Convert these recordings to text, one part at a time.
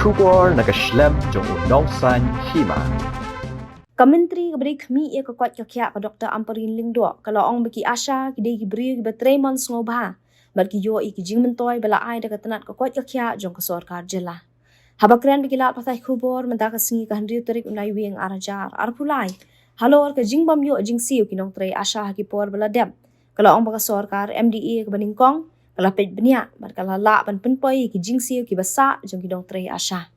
Kubor nakaslem jong udongsan hima. Kementri keberi kami ia kekuat kekyak ke Dr. Amparin Lingdua kalau ong bagi Asha kidai kiberi kibetremon ngobha bagi yo iki jing mentoy bala ai dekat tenat kekuat kekyak jong ke sorkar jela. Habakran bagi lat patai kubor mentaka singi ke handriu terik unai wing arajar arpulai. Halor ke jing bam yo jing siu kinong tre Asha hakipor bala dem. Kalau ong baka sorkar MDA ke beningkong kalau pet benia bar kalau la ban penpoi ki jing siu ki basa jong kinong tre Asha.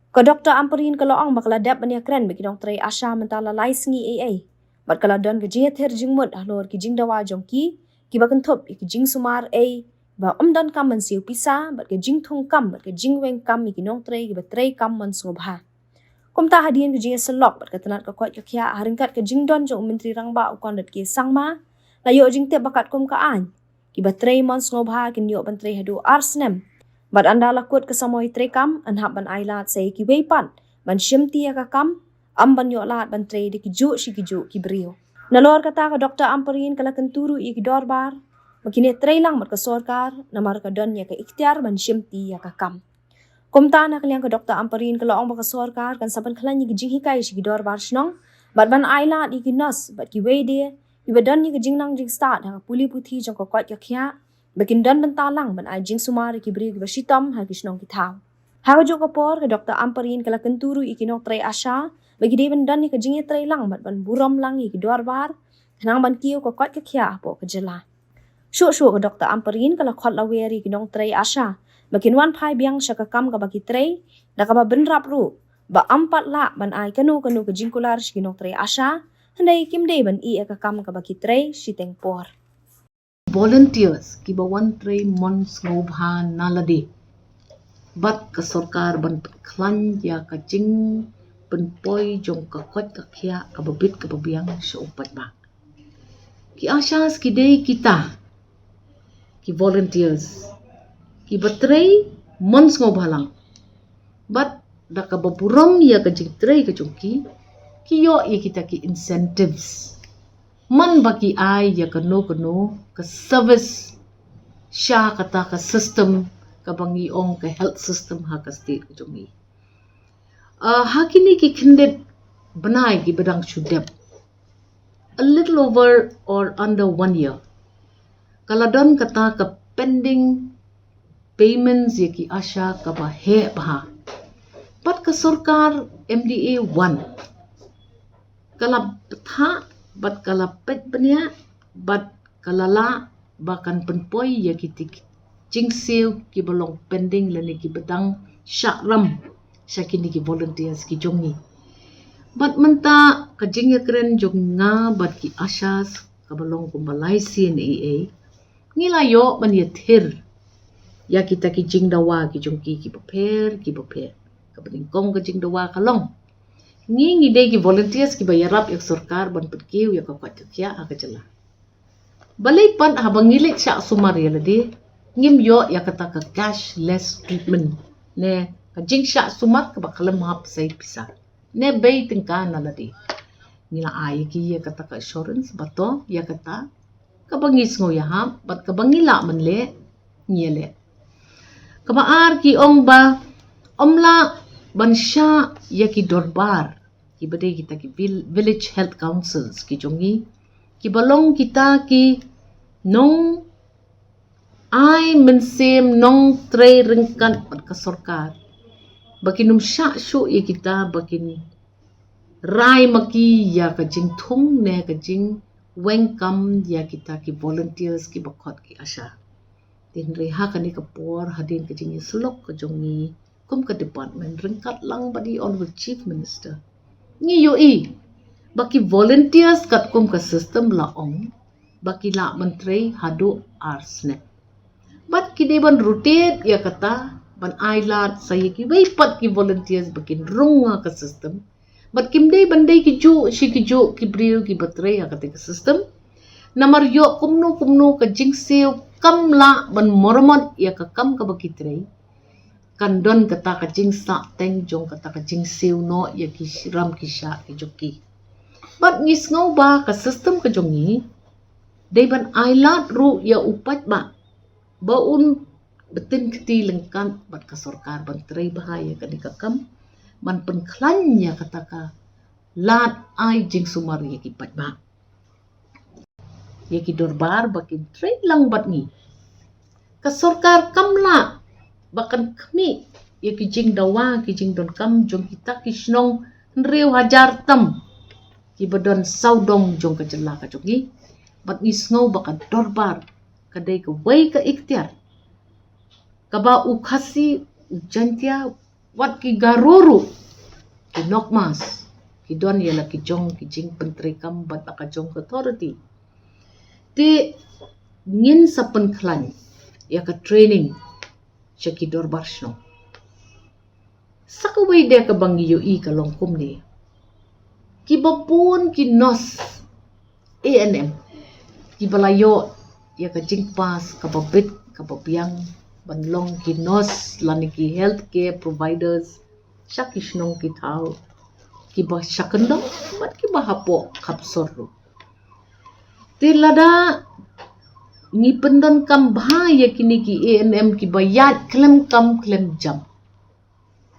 Ko Dr. Amparin kalau ong bakal dap bania keren bagi dong tray Asha mentala lai sengi AA. Bat kalau don ke jing ther jing mud halor ki jing dawa jong ki bakan thop ki jing sumar A ba don kam man siu pisa bat ke jing thong kam bat ke jing weng kam ki nong tray ki ba tray kam man ngobha. Kom ta hadian ke jing selok bat ke tenat ke kwat ke kya haringkat ke jing don jong menteri rangba ukon dat ki sangma la yo jing te bakat kom ka an ki ba tray man ngobha kin yo ban tray hadu arsnem. Bad anda lakut ke samoy trekam anhap ban ailat say ki weipan ban shimti ya kam ban yo lat ban tre de ki ju ki brio. Nalor kata ka Dr. Amparin kala kenturu i ki dorbar makine trelang mat ka sorkar namar ka don ya ka ikhtiar ban shimti ya kam. Komta na kaliang ka Dr. Amparin kala ong baka sorkar kan saban klan ki jing hikai ki dorbar shnong bad ban ailat i ki nas bad ki weide ki badon ki jing nang jing start ha puli puthi jong ka kwat ya khya Bakin dan bentalang ban ai jing sumar ki beri ki basitam ha kisnong ki thau. Ha jo kapor ke Dr. Amparin kala kenturu ikinok tray Asha bagi de ban dan ni ke jing tray lang ban buram lang ki dorbar nang ban kiu ko kwat ke khya po ke jela. Shu ke Dr. Amparin kala khot laweri kinong tray Asha bakin wan phai biang sha ka kam ka bagi tray da ka ba benrap ru ba ampat la ban ai kanu ke jing kular kinong tray Asha handai kim de ban I ka kam ka bagi tray siteng por. Volunteers ki bawan tray mons ngobha nalade bat ka sorkar ban klan ya ka jing ban poi jong ka kwat ka khya ka babit ka babiang sa upat ba ki asyas ki day kita ki volunteers ki batray mons ngobha lang bat da ka baburam ya ka jing tray ka jongki ki yo ya kita ki incentives man bagi ai ya kano ke service sya kata ke system ke bangi ong ke health system ha ke state ke jongi hakini ki kindet benai ki bedang shudep a little over or under 1 year kaladon kata ke pending payments ya ki asya ke bahe bah pat ke sorkar MDA 1 kalab tha bat kala pet benia bat kalala bakan penpoi ya kitik jingsiu ki bolong pending lani ki bedang syakram syakini ki volunteers ki jongi bat menta ka jing ya keren jonga bat ki asyas ka bolong ko Malaysia AA ngila yo man ya thir ya kita ki jing dawa ki jongki ki paper ka beningkong ka jing dawa kalong ngi de ki volunteers ki bayarap yak sorkar ban petkiu yak kwat kya aga jela balai pan habangilit sya sumar ya ladi ngim yo yak kata ka cashless treatment ne ka jing sya sumar ka bakalam hap sai pisa ne bay tingka na ladi ngila ay ki yak kata ka insurance bato yak kata ka bangis ngo ya hap bat ka bangila man le ngile ka maar ki ong ba omla bansya yaki dorbar ki bade kita ki village health councils ki jongi ki balong kita ki nong ai mensem nong tre ringkan pat ka sorkar bakinum sya syu ya kita bakin rai maki ya ka jing thung ne ka jing wengkam ya kita ki volunteers ki bakot ki asya tin reha kani ka por hadin ka jing slok ka jongi kum ke department ringkat lang badi honorable chief minister ngi yoi baki volunteers kat kum ke system la ong baki la menteri hadu arsne bat ki de ban rotate ya kata ban ailat saya ki wei pat ki volunteers bakin runga ke system bat kim de bandai ki ju ki brio ki batre ya kata ke system namar yo kumno ke jingseu kam la ban mormon ya ka kam ka baki trei kandon kata ka jing sa teng jong kata ka jing siu no ya ki ram ki sha ki joki bat ngis ngau ba ka system ka jongi dei ban ailat ru ya upat ba un betin keti lengkap bat ka sorkar ban trai bahaya ka dikakam man penklannya kataka lat ai jing sumar yaki patma yaki dorbar bakin trai lang bat ni ka sorkar kamla bakan kami yaki jing dawa ki jing don kam jong kita ki snong nreu hajar tam ki badon saudong jong ka jela ka jogi bat ni snow bakan dorbar kadai ka wai ka ikhtiar kaba ukhasi ujantia wat ki garuru ki nokmas ki don yala ki jong ki jing pentri kam bat ka jong authority ti ngin sa penklan ya ka training siya ki dorbar sno sakaway dia ka bang yui ka longkum ni ki bapun ki nos ANM ki balayo ya ka jing pas ka babit ka babiang banlong ki nos lani ki healthcare providers shakishnong ki thao ki ba shakendo bat ki ba hapo kapsor ro tilada ni pendon kam bahaya kini ki ANM ki bayat klem kam klem jam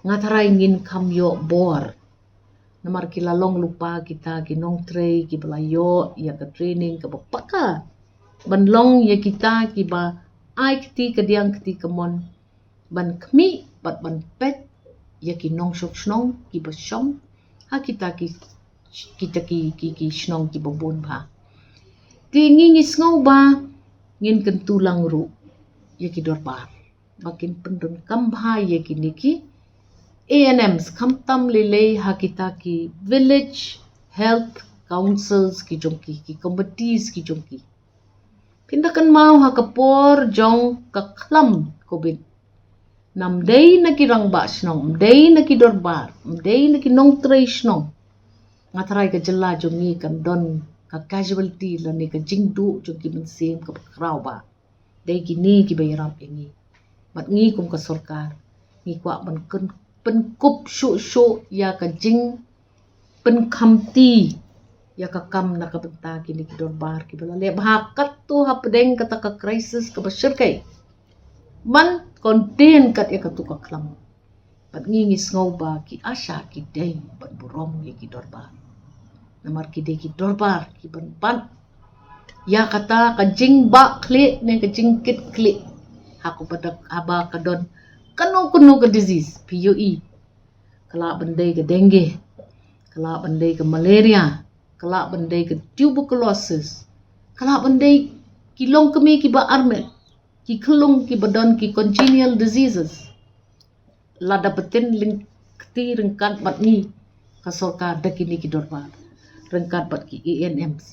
ngatarai ngin kam yo bor namar ki lalong lupa kita ki nong tray ki belayo ya ka training ka bapaka banlong ya kita ki ba ai kti kadiang kti kamon ban kmi bat ban pet ya ki nong shok snong ki ba shom ha kita ki snong ki babon ba ti ngingis ngau ba ngin kentulang ru ya ki dorbar bakin pendon kambha ya ki niki ANMs kamtam lele ha kita ki village health councils ki jongki ki committees ki jongki pindakan mau ha kapor jong kaklam covid nam day na kirang ba snong day na ki dorbar day na ki nong tray snong ngatarai ka jela jongi kan don ka casualty la ni ka jingdu jong ki mensem ka kraw ba day ki ni ki bayram ingi mat ngi kum ka sorkar ngi kwa ban kun penkup syu ya ka jing penkamti ya ka kam na ka benta kini ki dorbar ki bala le hakat tu ha pedeng kata ka crisis ka basir kai man konten kat ya ka tu ka klam pat ngingis ngau ba ki asha ki dei ban burom ya ki dorbar namar ki dei ki dorbar ki ban ban ya kata ka jing ba kle ne ka jing kit kle haku pada aba ka don kanu ka disease PUE kala bandai ke dengue kala bandai ke malaria kala bandai ke tuberculosis kala bandai ki long kemi ki ba armet ki kelung ki badan ki congenial diseases la dapetin ling kti rengkat bat ni ka sorkar dakini ki dorbar rengkat bat ki ANMs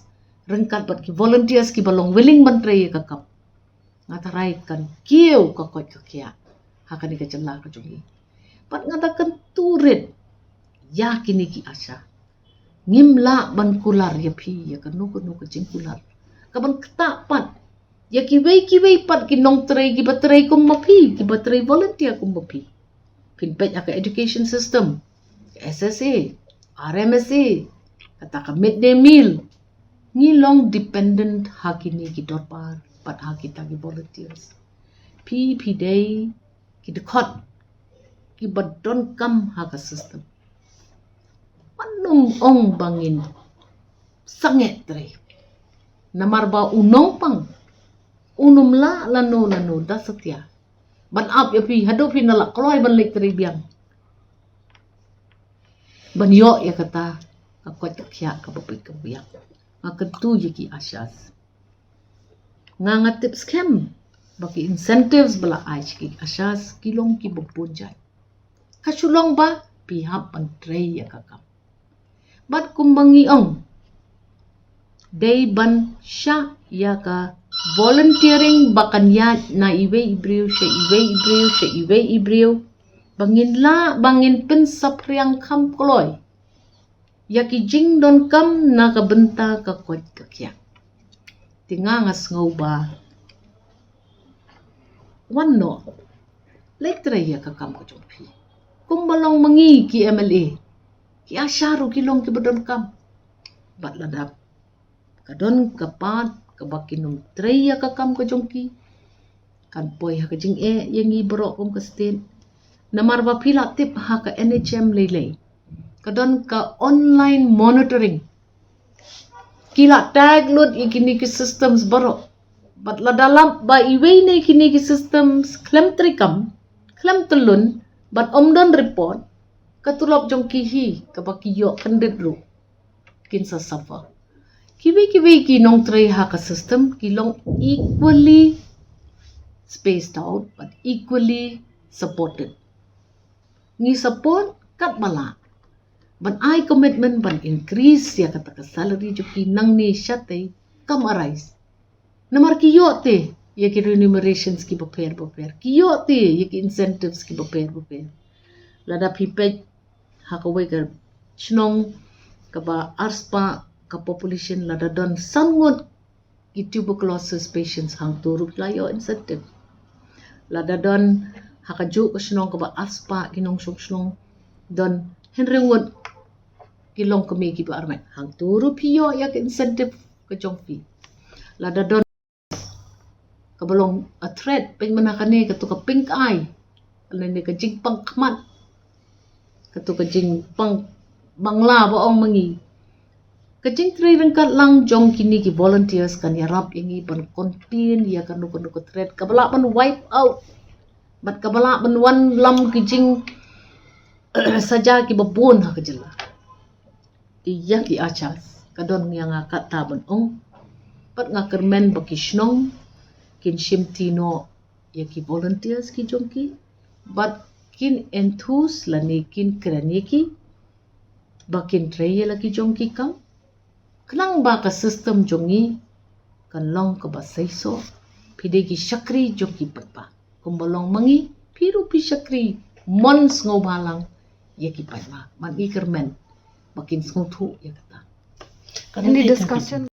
rengkat bat ki volunteers ki balong willing mentrai ka kap ngatarai kan kieu ka kot ka kia hakani ka jela ka jongi pat ngatakan turit ya kini ki asha ngimla ban kular ya phi ya kanu ka jingkular ka ban kta pat ya ki wei pat ki nong tray ki batray kum mapi ki batray volunteer kum mapi pin pet ya ka education system SSA RMSA kata ka midday meal ngilong dependent hakini ki dorpar pat hakita ki volunteers pi day ki dekot ki badon kam haka system panung ong bangin sanget tre namar ba unong pang unum la lano da setia ban ap ya pi hado pi nala kloy ban lek tre biang ban yo ya kata ka kot kya ka bapi ka biang ngaketu ye ki asyas nganga tips scam bagi incentives bala ais ki asyas kilong ki bubunjat kasulong ba pihap pantray ya kakam bat kumbangi ong day ban sya ya ka volunteering bakan ya na iwe ibriu bangin pen sapriang kam kloy ya ki jing don kam na kabenta ka kwat kakya tingangas ngau ba wano letre ya kakam ko jompi kung balong mangi ki MLA ki asyaru kilong ki badon kam bat ladap kadon kapat kabakinum treya kakam ko jongki kan poi ha ka jing yang i berok kum ka state namar ba pila tip ha ka NHM lele kadon ka online monitoring kila tag load ikini ki systems berok bat la dalam ba iwe ne kini ki systems klem trikam klem telun bat omdon report katulop jong kihi ka ba kiyo kandet ru kin sa safa kiwi ki nong tray ha ka system kilong equally spaced out but equally supported ni support kat bala but I commitment ban increase ya kata ka salary jo ki nang ni syate kam arise namar kiyo te ya ki remunerations ki prepare kiyo te ya ki incentives ki prepare lada pipet ha ka we ka chnong ka ba arspa ka population lada don sangot ki tuberculosis patients hang turut layo incentive lada don hakaju ka snong ka ba aspa kinong snong don henrengot kilong kami ki ba armet hang turu piyo ya ka incentive ka jong pi lada don ka balong a threat peng manakane ka to ka pink eye alane ka jing pang kmat ka to ka jing pang bangla ba ong mangi kajing tri rengkat lang jong kini ki volunteers kan yarap ingi pan kontin ya kan no thread kabala pan wipe out bat kabala pan one lam kijing saja ki babon ha kajela iya ki achas kadon yang akat taban ong pat ngakermen bakishnong kin shimtino ya ki volunteers ki jong ki bat kin enthus lani kin kraniki bakin treye laki jong ki kam Kenang ba ka system jongi kan long ka ba saiso pide ki syakri joki patpa kumbalong mangi piru pi syakri mons ngobalang ya ki patma man ikermen makin snguthu ya kata Any discussion